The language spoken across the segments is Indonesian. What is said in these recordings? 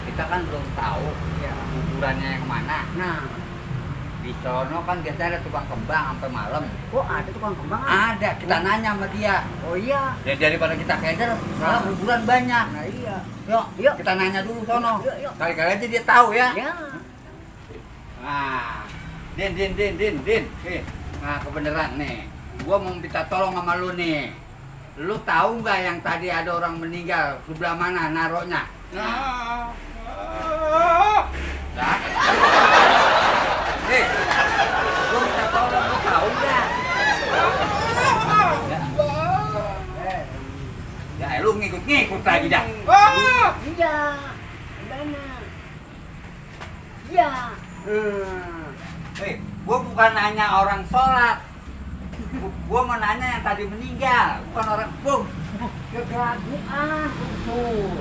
Kita kan belum tahu ya, kuburannya yang mana. Nah, di sono kan biasanya ada tukang kembang sampai malam. Oh, ada tukang kembang? Ada, kita nanya sama dia. Oh iya. Daripada kita keder, malah kuburan banyak. Nah iya. Yuk, kita nanya dulu sono. Yuk. Kali-kali aja dia tahu ya. Ya. Nah, Din. Nah, kebenaran nih. Gua mau minta tolong sama lu nih. Lu tahu nggak yang tadi ada orang meninggal sebelah mana naroknya? Nah. Nih, gua minta tolong, lu tahu nggak? Ya, lu ngikut lagi dah. Iya. Benar. Iya. Gua bukan nanya orang sholat. Gua mau nanya yang tadi meninggal, bukan orang Kegagalan. Tuh.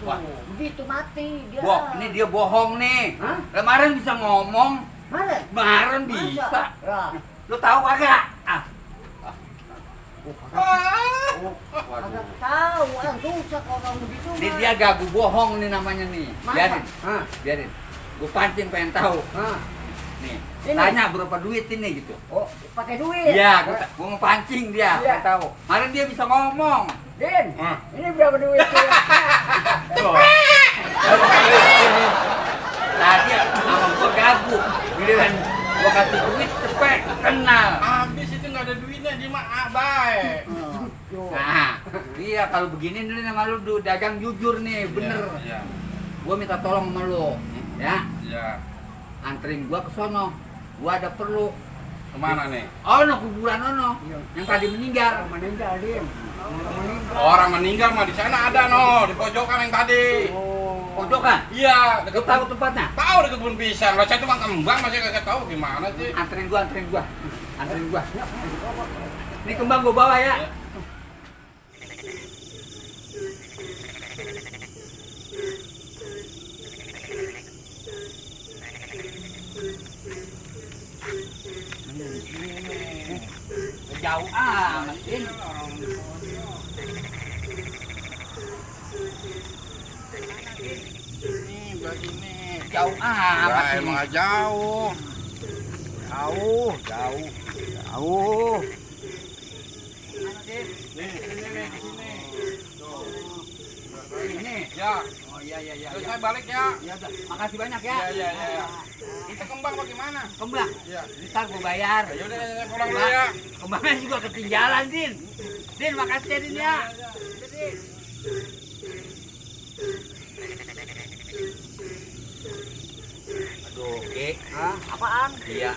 Wah. Begitu mati dia. Ini dia bohong nih. Hah? Kemarin bisa ngomong. Mana? Kemarin bisa. Ya. Lu tahu kagak? Agak tahu, susah kalau kamu begitu. Ini dia gagu bohong nih namanya nih. Masa? Biarin. Gua pancing pengen tahu. Nih, Ini? tanya berapa duit ini gitu. Oh, pakai duit. Iya, gua mau pancing dia, Iya. pengen tahu. Kemarin dia bisa ngomong. Din, ini berapa duit tuh? Tadi sama gua gagu. Giliran gua kasih duit cepet kenal. Habis itu nggak ada duitnya di mah baik. Nah, iya kalau begini nih sama lu dagang jujur nih, bener. Iya. Gua minta tolong sama lu, ya. Iya. Anterin gua ke sono. Gua ada perlu. Kemana nih? Oh, no kuburan ono. Yang tadi meninggal. Meninggal, Din. Orang meninggal mah di sana ada no, di pojokan yang tadi. Pojokan? Iya, Lu deket tahu tempatnya? tahu deket kebun pisang. Lah saya cuma kembang masih kagak tahu gimana sih. Anterin gua. Ini kembang gua bawa ya. Jauh amat, Din. Nih, begini. Jauh amat. Ya ini. emang jauh. Jauh. Mana, Din? Nih, di sini. Ini. Ya, Oh iya. terus saya balik ya. Ya udah, makasih banyak ya. Iya. Itu kembang bagaimana? Kembang. Iya. Ntar gua bayar. Ya udah saya pulang dulu ya. Kembangnya juga ketinggalan, Din. Din, makasih ya, Din ya. Udah, Din. Aduh, Ki. Apaan? Iya.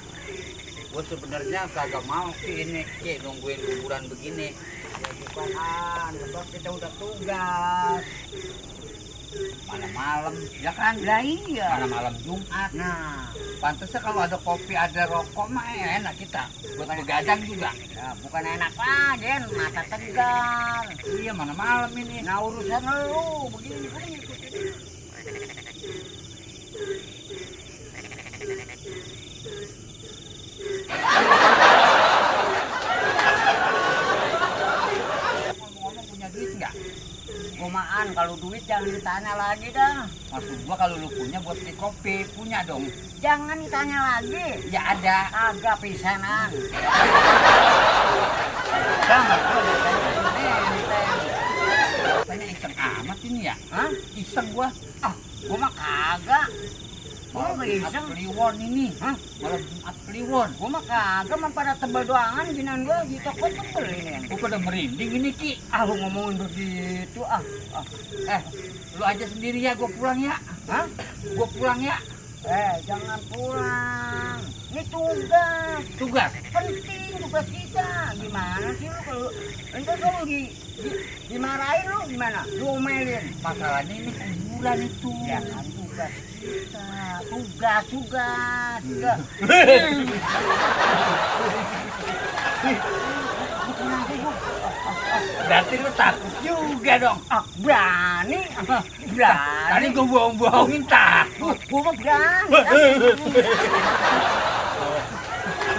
Gua sebenarnya kagak mau ini, Ki, nungguin kuburan begini. Ya bukan, sebab kita udah tugas. Malam-malam, ya kan? Lah iya. Mana malam Jumat. Nah, Pantasnya kalau ada kopi, ada rokok mah enak kita. Buat begadang juga. ya bukan enak aja, mata tegar. Iya, mana malam ini. Nah urusan lu begini begini. Ngomong-ngomong punya duit nggak? Gomaan kalau duit jangan ditanya lagi dah. Maksud gua kalau lu punya buat beli kopi, punya dong. Jangan ditanya lagi. Ya ada. Agak pisanan. Rasanya iseng amat ini ya. Hah? Iseng gua. Gua mah kagak. Gua nggak iseng. Kliwon ini. Hah? Malah Jumat Kliwon. Gua mah kagak, mah pada tebel doangan ginian gua di toko tebel ini. Gua pada merinding ini, Ki. Lu ngomongin begitu Lu aja sendiri ya, gua pulang ya. Hah? Gua pulang ya. Jangan pulang. Ini tugas. Tugas. Penting tugas kita. Gimana sih lu kalau entar kalau dimarahin lu gimana? Diomelin. Masalahnya ini kuburan itu. Ya kan tugas kita. Tugas. Berarti lu takut juga dong. Berani. Tadi gua bohong-bohongin takut. Gua mah berani.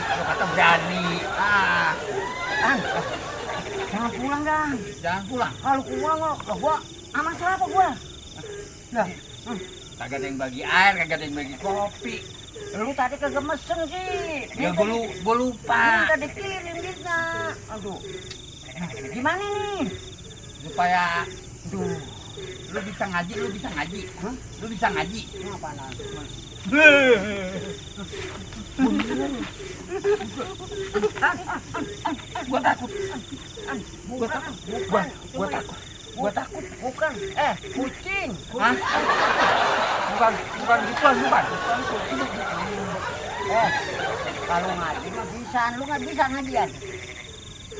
Lu kata berani. Jangan pulang, Gang. Jangan pulang. Kalau pulang lo, gua sama siapa gua? Lah, Kagak ada yang bagi air, kagak ada yang bagi kopi. lu tadi kagak mesen sih. Ya gua lupa. Minta dikirim kita. Aduh. Gimana nih? Supaya lu bisa ngaji. Hah? Lu bisa ngaji. Apa nanti? Gua takut. Gua takut. Bukan. Kucing. Hah? Bukan gituan, bukan. Kalau ngaji mah bisa, lu nggak bisa ngajian.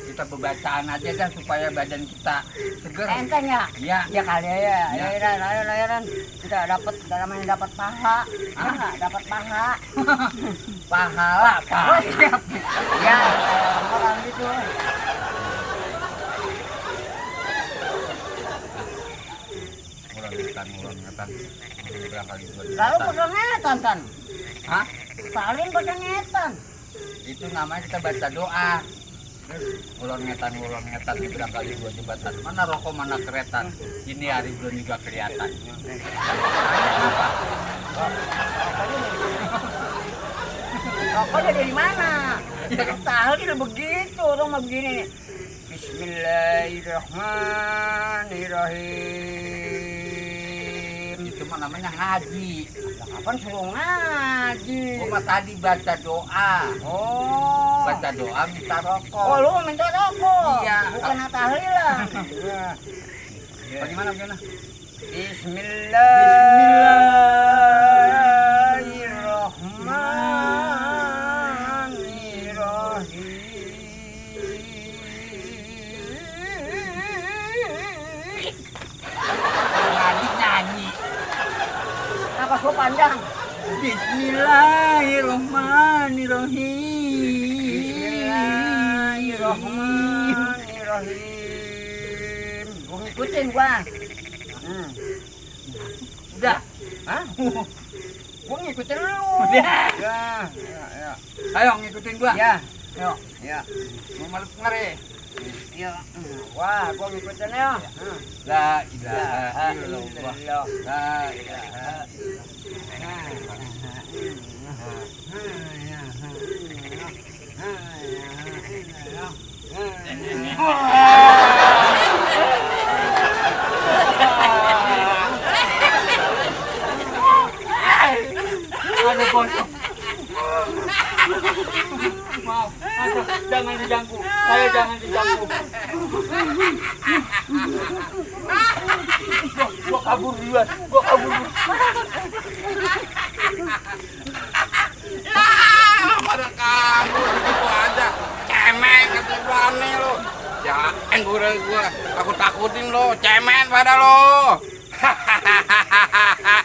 Kita berbacaan aja dah supaya badan kita seger. Enteng ya? Iya. Ya kali ya. Ya. Lahiran. Kita namanya dapat paha. Nggak dapat paha. Pahala, Oh, Pak. siap. Ya, orang gitu. Ulang-ulang. Berangkali Lalu pegang ngetan kan? Hah? Paling pegang ngetan. Itu namanya kita baca doa. Ulon ngetan berangkali 2 jembatan. Mana rokok mana keretan. Ini hari belum juga kelihatan. Apa? Rokoknya dari mana? Ya tahlil begitu, orang mah begini nih. Bismillahirrahmanirrahim. Itu mah namanya ngaji. Kapan suruh ngaji? Gua mah tadi baca doa. Oh. Baca doa minta rokok. Oh, lu minta rokok? Iya. Bukan tahlilan. Bagaimana? Bismillahirrahmanirrahim. Nyanyi. Napas gua panjang. Bismillahirrahmanirrahim. Gua ngikutin gua. Udah. Hah? Gua ngikutin lu. Udah. Ya. Ayo ngikutin gua. Ya. Yuk. Ya. Mau malu ngeri. Ya. Wah, gua ngikutin ya. La ilaha illallah. La ilaha Aduh bosok. Maaf, jangan diganggu. Saya jangan diganggu. Gua kabur duluan. Pada kabur gitu aja. Cemen ketidurannya lo. Ya, gua takut-takutin lo. Cemen pada lo. Hahaha.